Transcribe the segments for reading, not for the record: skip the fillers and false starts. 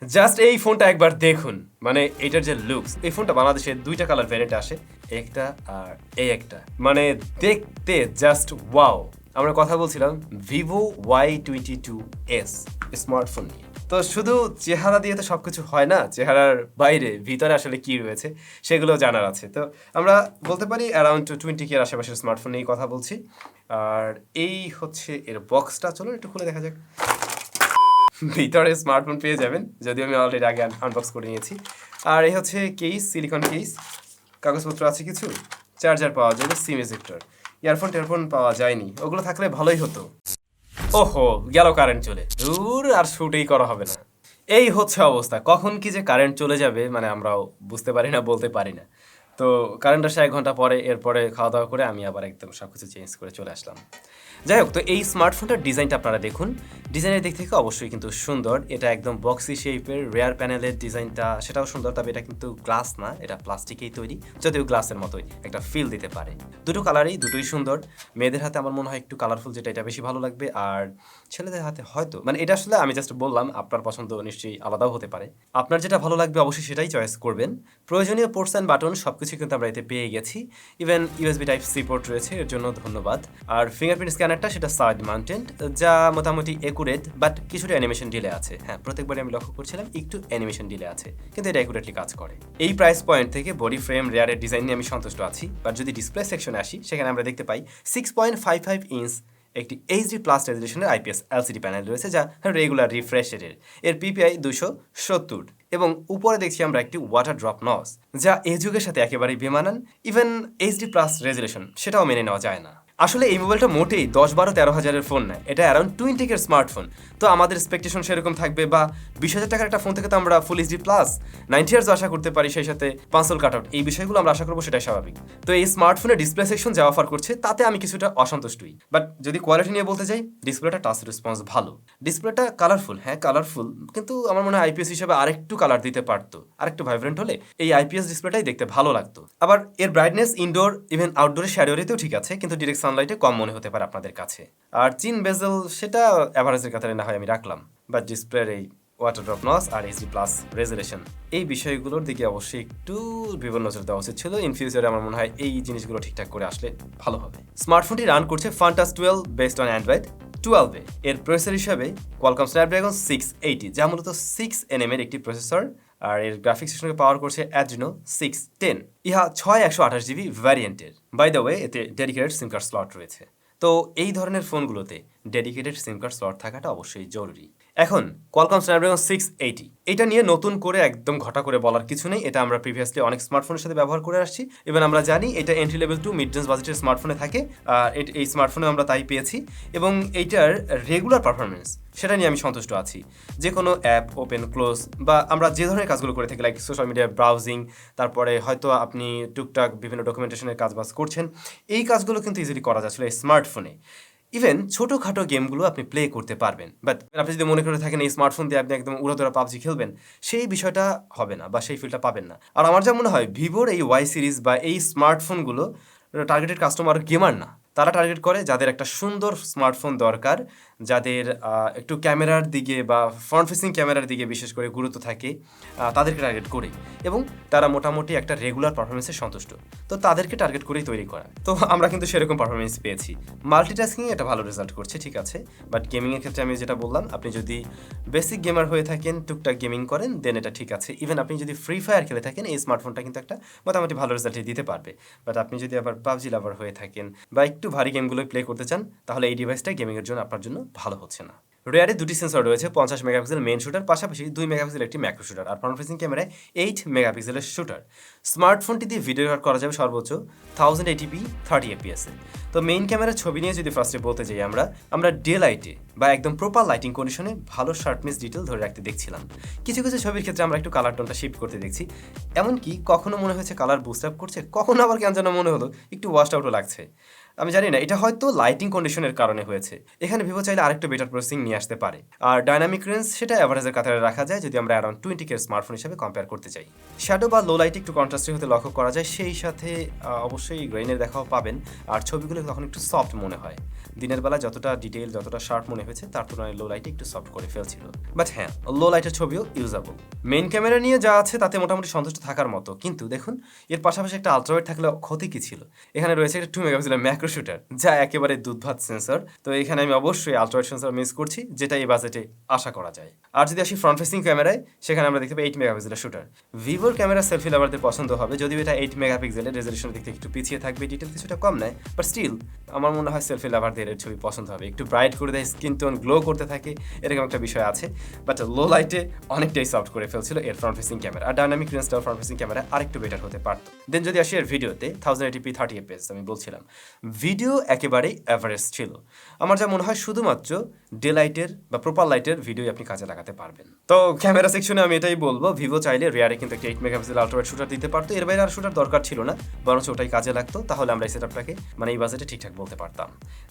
Just এই ফোনটা একবার দেখুন, মানে এটার যে লুকস, এই ফোনটা বাংলাদেশে দুইটা কালার ভ্যারিয়েন্ট আসে, একটা আর এই একটা, মানে দেখতে জাস্ট ওয়াও। আমরা কথা বলছিলাম ভিভো Y22s স্মার্টফোন নিয়ে। তো শুধু চেহারা দিয়ে তো সবকিছু হয় না, চেহারার বাইরে ভিতরে আসলে কি রয়েছে সেগুলো জানার আছে। তো আমরা বলতে পারি অ্যারাউন্ড 20K এর আশেপাশের স্মার্টফোন নিয়ে কথা বলছি। আর এই হচ্ছে এর বক্সটা, চলো একটু খুলে দেখা যাক। ভিতরে স্মার্টফোন পেয়ে যাবেন, যদিও আমি অলরেডি আগে আনবক্স করে নিয়েছি। আর এই হচ্ছে কেস, সিলিকন কেস, কাগজপত্র আছে কিছু, চার্জার পাওয়া যাবে, সিম এজেক্টর, ইয়ারফোন টেয়ারফোন পাওয়া যায়নি, ওগুলো থাকলে ভালোই হতো। ওহো, গেল কারেন্ট চলে, দূর আর শুটেই করা হবে না। এই হচ্ছে অবস্থা, কখন কি যে কারেন্ট চলে যাবে মানে আমরাও বুঝতে পারি না, বলতে পারি না। তো কারেন্ট আসে 1 ঘন্টা পরে, এরপরে খাওয়া দাওয়া করে আমি আবার একদম সব কিছু চেঞ্জ করে চলে আসলাম। যাই হোক, তো এই স্মার্টফোনটার ডিজাইনটা আপনারা দেখুন। ডিজাইনের দিক থেকে অবশ্যই কিন্তু সুন্দর, এটা একদম বক্সি শেপের, রেয়ার প্যানেলের ডিজাইনটা সেটাও সুন্দর, তবে এটা কিন্তু গ্লাস না, এটা প্লাস্টিকেই তৈরি, যদিও গ্লাসের মতোই একটা ফিল দিতে পারে। দুটো কালারই দুটোই সুন্দর। মেয়েদের হাতে আমার মনে হয় একটু কালারফুল যেটা, এটা বেশি ভালো লাগবে। আর ছেলেদের হাতে হয়তো, মানে এটা আসলে আমি জাস্ট বললাম, আপনার পছন্দ নিশ্চয়ই আলাদাও হতে পারে। আপনার যেটা ভালো লাগবে অবশ্যই সেটাই চয়েস করবেন। প্রয়োজনীয় পোর্টস অ্যান্ড বাটন সবকিছু কিন্তু আমরা এতে পেয়ে গেছি। Even USB type C port রয়েছে, এর জন্য ধন্যবাদ। আর ফিঙ্গারপ্রিন্ট স্ক্যানারটা সেটা সাইড মাউন্টেড, যা মোটামুটি একুরেট, বাট কিছুটা অ্যানিমেশন ডিলে আছে। হ্যাঁ, প্রত্যেকবারই আমি লক্ষ্য করছিলাম একটু অ্যানিমেশন ডিলে আছে, কিন্তু এটা একুরেটলি কাজ করে। এই প্রাইস পয়েন্ট থেকে বডি ফ্রেম, রেয়ারের ডিজাইন নিয়ে আমি সন্তুষ্ট আছি। বাট যদি ডিসপ্লে সেকশনে আসি, সেখানে আমরা দেখতে পাই 6.55 ইঞ্চ একটি এইচডি প্লাস রেজলিউশনের আইপিএস এলসিডি প্যানেল রয়েছে, যা রেগুলার রিফ্রেশের। এর পিপিআই 270, এবং উপরে দেখছি আমরা একটি ওয়াটার ড্রপ নস, যা এই যুগের সাথে একেবারেই বেমানান। ইভেন এইচডি প্লাস রেজলিউশন সেটাও মেনে নেওয়া যায় না। আসলে এই মোবাইলটা মোটেই 10, 12, 13 হাজারের ফোন না, এটা অ্যারাউন্ড 20K স্মার্টফোন। তো আমাদের এক্সপেকটেশন সেরকম থাকবে, বা 20,000 টাকার একটা ফোন থেকে তো আমরা ফুল এইচডি প্লাস 90 ইয়ার্স আশা করতে পারি, সেই সাথে পাঁচল কাট আউট, এই বিষয়গুলো আমরা আশা করবো, সেটাই স্বাভাবিক। তো এই স্মার্টফোনের ডিসপ্লে সেকশন যা অফার করছে তাতে আমি কিছুটা অসন্তুষ্টই। বাট যদি কোয়ালিটি নিয়ে বলতে যাই, ডিসপ্লেটা টাচ রেসপন্স ভালো, ডিসপ্লেটা কালারফুল, হ্যাঁ কালারফুল, কিন্তু আমার মনে হয় আইপিএস হিসেবে আরেকটু কালার দিতে পারতো, আরেকটু ভাইব্রেন্ট হলে এই আইপিএস ডিসপ্লেটাই দেখতে ভালো লাগতো। আবার এর ব্রাইটনেস ইনডোর ইভেন আউটডোরে শ্যাডোরেতেও ঠিক আছে, কিন্তু ডিরেক্ট সানলাইটে কম মনে হতে পারে আপনাদের কাছে। আর চিন বেজেল সেটা অ্যাভারেজের কাতারে না হয় আমি রাখলাম, বাট ডিসপ্লের এই ওয়াটার ড্রপ নস আর এইচডি প্লাস রেজুলেশন, এই বিষয়গুলোর দিকে অবশ্যই একটু বিবরণ নজর দেওয়া উচিত ছিল। ইন ফিউচারে আমার মনে হয় এই জিনিসগুলো ঠিকঠাক করে আসলে ভালো হবে। স্মার্টফোনটি রান করছে ফান্টাস 12 বেসড অন অ্যান্ড্রয়েড 12-এ। এর প্রসেসর হিসাবে কোয়ালকম স্ন্যাপড্রাগন 680, যা মূলত 6nm এর একটি প্রসেসর। আর এর গ্রাফিক্স সিস্টেমকে পাওয়ার করছে অ্যাড্রিনো 610, ইহা 6/128GB ভ্যারিয়েন্টের। বাই দ্য ওয়ে, এতে ডেডিকেটেড সিম কার্ড স্লট রয়েছে। তো এই ধরনের ফোনগুলোতে ডেডিকেটেড সিম কার্ড স্লট থাকাটা অবশ্যই জরুরি। এখন কোয়ালকম স্ন্যাপড্রাগন 680, এটা নিয়ে নতুন করে একদম ঘটা করে বলার কিছু নেই, এটা আমরা প্রিভিয়াসলি অনেক স্মার্টফোনের সাথে ব্যবহার করে আসছি। ইভেন আমরা জানি এটা entry level to mid range বাজেটের স্মার্টফোনে থাকে, এই স্মার্টফোনে আমরা তাই পেয়েছি। এবং এইটার রেগুলার পারফরমেন্স সেটা নিয়ে আমি সন্তুষ্ট আছি। যে কোনো অ্যাপ ওপেন ক্লোজ, বা আমরা যে ধরনের কাজগুলো করে থাকি, লাইক সোশ্যাল মিডিয়া ব্রাউজিং, তারপরে হয়তো আপনি টুকটাক বিভিন্ন ডকুমেন্টেশনের কাজবাজ করছেন, এই কাজগুলো কিন্তু ইজিলি করা যাচ্ছিল এই স্মার্টফোনে। ইভেন ছোটোখাটো গেমগুলো আপনি প্লে করতে পারবেন। বাট আপনি যদি মনে করে থাকেন এই স্মার্টফোন দিয়ে আপনি একদম উড়াধুরা পাবজি খেলবেন, সেই বিষয়টা হবে না, বা সেই ফিলটা পাবেন না। আর আমার যা মনে হয়, ভিভোর এই ওয়াই সিরিজ বা এই স্মার্টফোনগুলো টার্গেটেড কাস্টমার গেমার না, তারা টার্গেট করে যাদের একটা সুন্দর স্মার্টফোন দরকার, যাদের একটু ক্যামেরার দিকে বা ফ্রন্ট ফেসিং ক্যামেরার দিকে বিশেষ করে গুরুত্ব থাকে, তাদেরকে টার্গেট করে, এবং তারা মোটামুটি একটা রেগুলার পারফরমেন্সে সন্তুষ্ট, তো তাদেরকে টার্গেট করেই তৈরি করা। তো আমরা কিন্তু সেরকম পারফরমেন্স পেয়েছি। মাল্টিটাস্কিংয়ে এটা ভালো রেজাল্ট করছে, ঠিক আছে, বাট গেমিংয়ের ক্ষেত্রে আমি যেটা বললাম, আপনি যদি বেসিক গেমার হয়ে থাকেন, টুকটাক গেমিং করেন, দেন এটা ঠিক আছে। ইভেন আপনি যদি ফ্রি ফায়ার খেলে থাকেন, এই স্মার্টফোনটা কিন্তু একটা মোটামুটি ভালো রেজাল্টই দিতে পারবে। বাট আপনি যদি আবার পাবজি লাভার হয়ে থাকেন, বা একটু ভারী গেমগুলো প্লে করতে চান, তাহলে এই ডিভাইসটা গেমিংয়ের জন্য আপনার জন্য ভালো হচ্ছে না। রেয়ারে দুটি সেন্সর রয়েছে, 50 মেগাপিক্সেল মেইন শুটার, পাশাপাশি 2 মেগাপিক্সেল একটি ম্যাক্রো শুটার, আর ফ্রন্ট ফেসিং ক্যামেরায় 8 মেগাপিক্সেলের শুটার। স্মার্টফোনটি দিয়ে ভিডিও রেকর্ড করা যাবে সর্বোচ্চ 1080p 30fps এ। তো মেইন ক্যামেরার ছবি নিয়ে যদি ফার্স্টে বলতে যাই, আমরা ডে লাইটে বা একদম প্রপার লাইটিং কন্ডিশনে ভালো শার্পনেস ডিটেল ধরে রাখতে দেখছিলাম। কিছু কিছু ছবির ক্ষেত্রে আমরা একটু কালার টোনটা শিফট করতে দেখছি, এমনকি কখনো মনে হয়েছে কালার বুস্ট আপ করছে, কখনো আবার কেন যেন মনে হলো একটু ওয়াশড আউটও লাগছে। আমি জানি না এটা হয়তো লাইটিং কন্ডিশনের কারণে হয়েছে। এখানে ভিভো চাইলে আরেকটু বেটার প্রসেসিং নিয়ে আসতে পারে। আর ডাইনামিক রেঞ্জ সেটা অ্যাভারেজের কাতারে রাখা যায় যদি আমরা অ্যারাউন্ড 20K স্মার্টফোন হিসেবে কম্পেয়ার করতে চাই। শ্যাডো বা লো লাইট একটু কন্ট্রাস্টিং হতে লক্ষ্য করা যায়, সেই সাথে অবশ্যই গ্রেইনের দেখাও পাবেন। আর ছবিগুলো তখন একটু সফট মনে হয়। দিনের বেলা যতটা ডিটেইল যতটা শার্প মনে হয়েছে তার তুলনায় লো লাইটে একটু সফট করে ফেলছিল। বাট হ্যাঁ, লো লাইটের ছবিও ইউজাবল। মেইন ক্যামেরা নিয়ে যা আছে তাতে মোটামুটি সন্তুষ্ট থাকার মতো, কিন্তু দেখুন এর পাশাপাশি একটা আলট্রাওয়াইড থাকলে ক্ষতি কি ছিল। এখানে রয়েছে একটা 2 মেগাপিক্সেলের ম্যাক্রো শুটার, যা একেবারে দুধভাত সেন্সর। তো এখানে আমি অবশ্যই আলট্রাওয়াইড সেন্সর মিস করছি, যেটা এই বাজেটে আশা করা যায়। আর যদি আসি ফ্রন্ট ফেসিং ক্যামেরায়, সেখানে আমরা দেখতে পাই 8 মেগাপিক্সেলের শুটার। ভিভোর ক্যামেরা সেলফি লাভারদের পছন্দ হবে, যদিও এটা 8 মেগাপিক্সেলের রেজলিউশনের দিক থেকে একটু পিছিয়ে থাকবে, ডিটেল কিছুটা কম নেয়, বাট স্টিল আমার মনে হয় সেলফি লাভারদের এর ছবি পছন্দ হবে। একটু ব্রাইট করে দেয়, স্কিন টোন গ্লো করতে থাকে, এরকম একটা বিষয় আছে। বাট লো লাইটে অনেকটাই সফট করে ফেলছিল এর ফ্রন্ট ফেসিং ক্যামেরা। আর ডাইনামিক রেঞ্জটাও ফ্রন্ট ফেসিং ক্যামেরা আরেকটু বেটার হতে পারতো। দেন যদি আসি এর ভিডিওতে 1080p 30fps, আমি বলছিলাম ভিডিও একেবারেই অ্যাভারেজ ছিল। আমার যা মনে হয় শুধুমাত্র ডে লাইটের বা প্রপার লাইটের ভিডিও আপনি কাজে লাগাতে পারবেন। তো ক্যামেরা সেকশনে আমি এটাই বলবো, ভিভো চাইলে রিয়ারে কিন্তু একটা 8 মেগাপিক্সেল আলট্রাওয়াইড শুটার দিতে পারতো। এর বাইরে আর শুটার দরকার ছিল না, বরঞ্চ ওটাই কাজে লাগতো। তাহলে আমরা এই সেটআপটাকে মানে এই বাজেটে ঠিকঠাক বলতে পারতাম।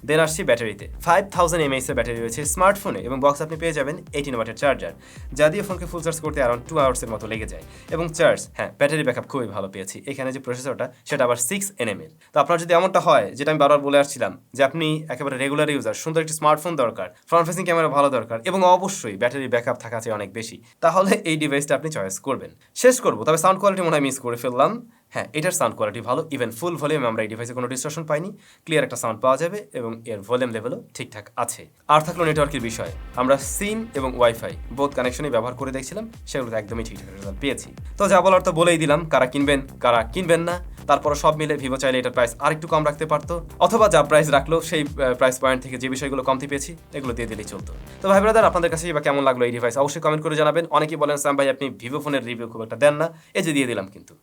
দেন আসছি ব্যাটারিতে। 5000 mAh এর ব্যাটারি রয়েছে স্মার্টফোনে, এবং বক্স আপনি পেয়ে যাবেন 18 ওয়াটের চার্জার, যা দিয়ে ফোনকে ফুল চার্জ করতে অ্যারাউন্ড 2 আওয়ার্সের মতো লেগে যায়। এবং চার্জ, হ্যাঁ, ব্যাটারি ব্যাকআপ খুবই ভালো পেয়েছি। এখানে যে প্রসেসরটা সেটা আবার 6nm এর। তো আপনার যদি এমনটা হয়, যেটা আমি বারবার বলে আসছিলাম, যে আপনি একেবারে রেগুলার ইউজার, সুন্দর একটি স্মার্টফোন দরকার, ফ্রন্ট ফেসিং ক্যামেরা ভালো দরকার, এবং অবশ্যই ব্যাটারি ব্যাকআপ থাকা চাই অনেক বেশি, তাহলে এই ডিভাইসটা আপনি চয়েস করবেন। শেষ করবো, তবে সাউন্ড কোয়ালিটি মনে হয় মিস করে ফেললাম। হ্যাঁ, এটার সাউন্ড কোয়ালিটি ভালো, ইভেন ফুল ভলিউমে আমরা এই ডিভাইসে কোনো ডিস্টরশন পাইনি, ক্লিয়ার একটা সাউন্ড পাওয়া যাবে, এবং এর ভলিউম লেভেলও ঠিকঠাক আছে। আর থাকলো নেটওয়ার্কের বিষয়, আমরা সিম এবং ওয়াইফাই বোথ কানেকশনই ব্যবহার করে দেখছিলাম, সেগুলোতে একদমই ঠিকঠাক রেজাল্ট পেয়েছি। তো যা বলার তো বলেই দিলাম, কারা কিনবেন কারা কিনবেন না। তারপরে সব মিলে ভিভো চাইলে এটার প্রাইস আরেকটু কম রাখতে পারতো, অথবা যা প্রাইস রাখলো সেই প্রাইস পয়েন্ট থেকে যে বিষয়গুলো কমতি পেয়েছি এগুলো দিয়ে দিলেই চলতো। তো ভাই ব্রাদার, আপনাদের কাছে বা কেমন লাগলো এই ডিভাইস অবশ্যই কমেন্ট করে জানাবেন। অনেকেই বলেন স্যাম ভাই আপনি ভিভো ফোনের রিভিউ খুব একটা দেন না, এই যে দিয়ে দিলাম। কিন্তু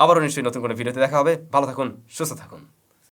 আবারও নিশ্চয়ই নতুন কোনো ভিডিওতে দেখা হবে। ভালো থাকুন, সুস্থ থাকুন।